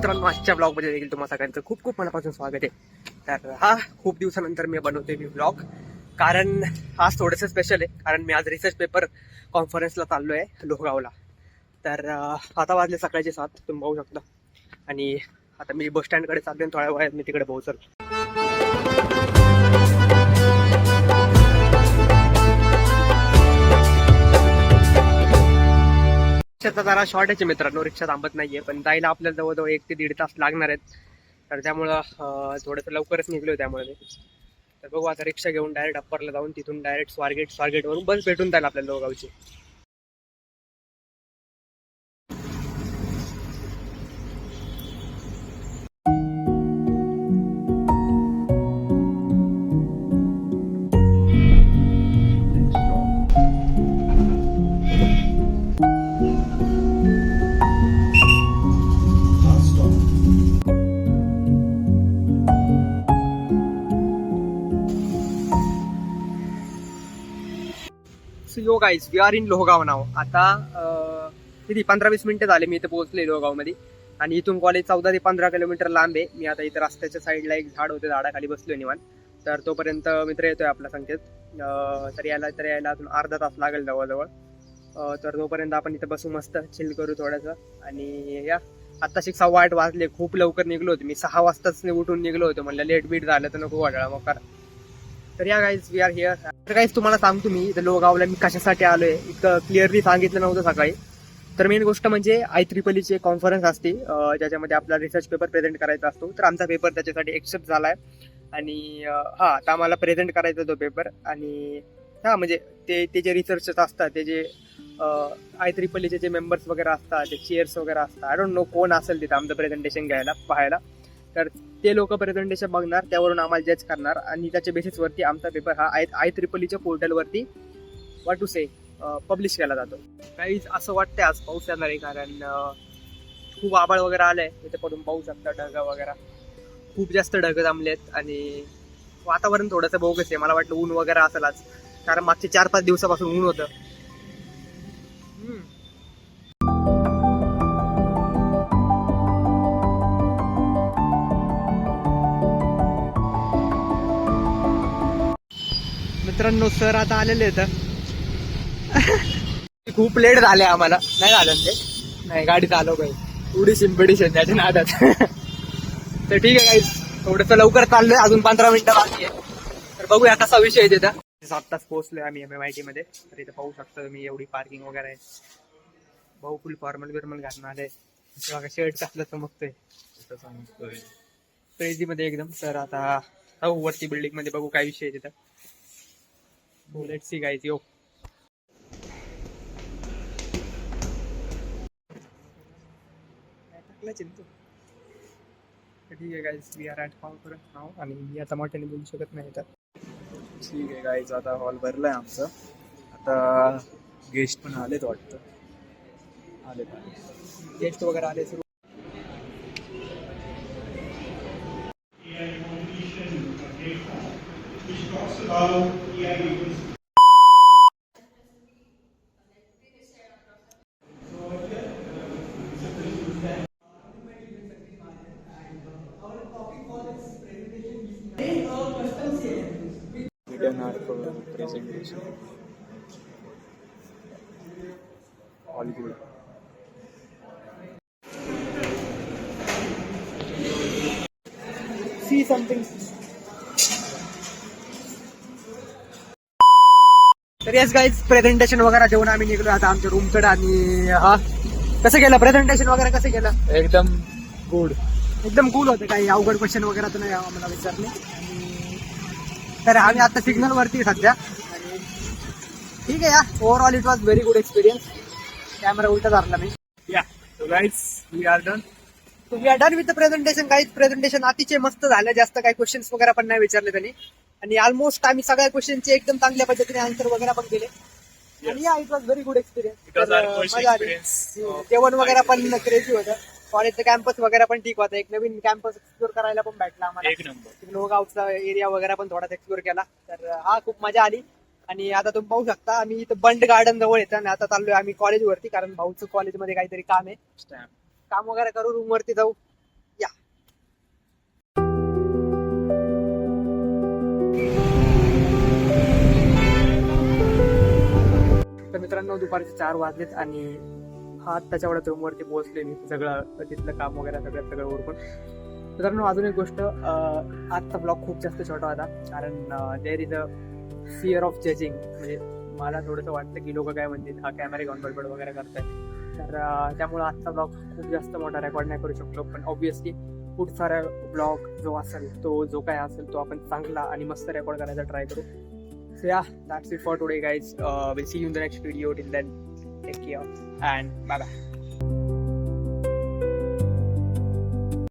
मित्रांनो, आजच्या ब्लॉग मध्ये देखील तुम्हाला सगळ्यांचं खूप खूप मनापासून स्वागत आहे. तर हा खूप दिवसानंतर मी बनवतोय ब्लॉग, कारण आज थोडंसं स्पेशल आहे. कारण मी आज रिसर्च पेपर कॉन्फरन्सला चाललोय लोहगावला. तर आता वाजले सकाळचे 7, तुम्ही बघू शकता. आणि आता मी बस स्टँडकडे चाललोय, थोड्या वेळात मी तिकडे पोहोचल. रिक्षाचा जरा शॉर्ट आहे मित्रांनो, रिक्षा थांबत नाहीये, पण जायला आपल्याला जवळजवळ 1 ते 1.5 तास लागणार आहेत. तर त्यामुळं थोडंसं लवकरच निघलोय त्यामुळे मी. तर बघू आता रिक्षा घेऊन डायरेक्ट अप्परला जाऊन तिथून डायरेक्ट स्वारगेटवरून बस भेटून जाईल आपल्याला लोहगावची. Yo guys, we are in Lohgaon now. आता किती 15-20 मिनिटं झाले मी इथे पोहोचले लोहगाव मध्ये. आणि इथून कॉलेज 14 ते 15 किलोमीटर लांब आहे. मी आता इथं रस्त्याच्या साईडला एक झाड होते, झाडाखाली बसलोय निवांत. तर तोपर्यंत मित्र येतोय आपला संकेत. तर यायला अजून अर्धा तास लागेल जवळजवळ. तर तोपर्यंत आपण इथं बसू, मस्त चिल करू थोडंसं. आणि या आत्ताशी 8:15 वाजले. खूप लवकर निघलो होतो मी, 6 वाजताच उठून निघलो होतो. म्हणलं लेट बीट झालं तर नको वाटायला मग करा. तर या गाईज, वी आर हिअर. तर गाईज तुम्हाला सांगतो मी इथं लोहगावला मी कशासाठी आलोय, इतकं क्लिअरली सांगितलं नव्हतं सकाळी. तर मेन गोष्ट म्हणजे IEEE कॉन्फरन्स असते, ज्याच्यामध्ये आपला रिसर्च पेपर प्रेझेंट करायचा असतो. तर आमचा पेपर त्याच्यासाठी एक्सेप्ट झालाय. आणि आता आम्हाला प्रेझेंट करायचा तो पेपर. आणि म्हणजे ते जे रिसर्चर्स असतात, ते जे IEEE जे मेंबर्स वगैरे असतात, ते चेअर्स वगैरे असतात, आय डोंट नो कोण असेल तिथं आमचं प्रेझेंटेशन पाहायला. तर ते लोक प्रेझेंटेशन बघणार, त्यावरून आम्हाला जज करणार. आणि त्याच्या बेसिसवरती आमचा पेपर हा IEEE पोर्टलवरती व्हॉट टू से पब्लिश केला जातो. काहीच असं वाटतंय आज पाऊस येणार आहे, कारण खूप आभाळ वगैरे आलंय. इथे पडून पाहू शकता, ढग वगैरे खूप जास्त ढग जमलेत. आणि वातावरण थोडंसं बोगस आहे. मला वाटलं ऊन वगैरे असेल आज, कारण मागच्या 4-5 दिवसापासून ऊन होतं. मित्रांनो, सर आता आलेले आहेत. खूप लेट झाले आम्हाला. नाही झालं ते, नाही गाडी चालव काही उडी सिम्पिडिशन त्याच्या नादात. तर ठीक आहे गाईज, थोडंसं लवकर चाललोय, अजून 15 मिनिटं बाकी आहे. तर बघूया कसा विषय आहे तिथं. 7 तास पोहोचलोय आम्ही MMIT मध्ये. तर इथं पाहू शकता तुम्ही, एवढी पार्किंग वगैरे आहे. भाऊ फुल फॉर्मल बिर्मल घालून आले, शर्ट टाकलं चमकतोय क्रेझी मध्ये एकदम. तर आता वरती बिल्डिंग मध्ये बघू काय विषय आहे तिथं. Let's see guys, yo. ठीक आहे guys, we are at conference now. आणि मी आता मोठ्याने बोलू शकत नाही. तर ठीक आहे गाईज, आता हॉल भरलाय आमचं. आता गेस्ट पण आलेत वाटतं. आले गेस्ट वगैरे आले सुरू. Presentation all good. See something. तर येस गाईज, प्रेझेंटेशन वगैरे देऊन आम्ही निघलो आता आमच्या रूमकडे. आणि हा कसं केलं प्रेझेंटेशन वगैरे, कसं केलं? एकदम गुड, एकदम कूल होते. काही अवघड क्वेश्चन वगैरे तर नाही आम्हाला विचारले. आणि तर आम्ही आता सिग्नल वरती सध्या. आणि ठीक आहे, या overall it was very good experience. Camera उलटा धरला मी. या so guys, we are done. We are done with the presentation. काहीच प्रेझेंटेशन अतिशय मस्त झालं. जास्त काही क्वेश्चन्स वगैरे पण नाही विचारले त्यांनी. आणि ऑलमोस्ट आम्ही सगळ्या क्वेश्चनचे एकदम चांगल्या पद्धतीने आन्सर वगैरे पण केले. आणि या it was very good experience. मजा आली. जेवण वगैरे पण क्रेझी होतं. कॉलेजचं कॅम्पस वगैरे पण ठीक होतं. एक नवीन कॅम्पस एक्सप्लोर करायला पण भेटला आम्हाला. एक नंबर. लोहगावचा एरिया वगैरे पण थोडासा एक्सप्लोर केला. तर हा खूप मजा आली. आणि आता तुम्ही पाहू शकता, आम्ही इथं बंड गार्डन जवळ येतं. आणि आता चाललोय आम्ही कॉलेजवरती, कारण भाऊचं कॉलेजमध्ये काहीतरी काम आहे. काम वगैरे करू, रूम वरती जाऊ. मित्रांनो दुपारचे 4 वाजलेत आणि हा आत्ताच्या वेळात रूमवरती पोहोचले मी सगळं तिथलं काम वगैरे सगळं उरकून. मित्रांनो अजून एक गोष्ट, आजचा ब्लॉग खूप जास्त छोटा होता कारण there is a fear of judging. म्हणजे मला थोडंसं वाटतं की लोक काय म्हणतील हा कॅमेरा घेऊन बडबड वगैरे करताय, तर त्यामुळे आजचा ब्लॉग खूप जास्त मोठा रेकॉर्ड नाही करू शकलो. पण ऑब्व्हियसली पुढचा ब्लॉग जो असेल जो काय असेल तो आपण चांगला आणि मस्त रेकॉर्ड करायचा ट्राय करू. So yeah, that's it for today guys. We'll see you in the next video. Till then, take care and bye bye.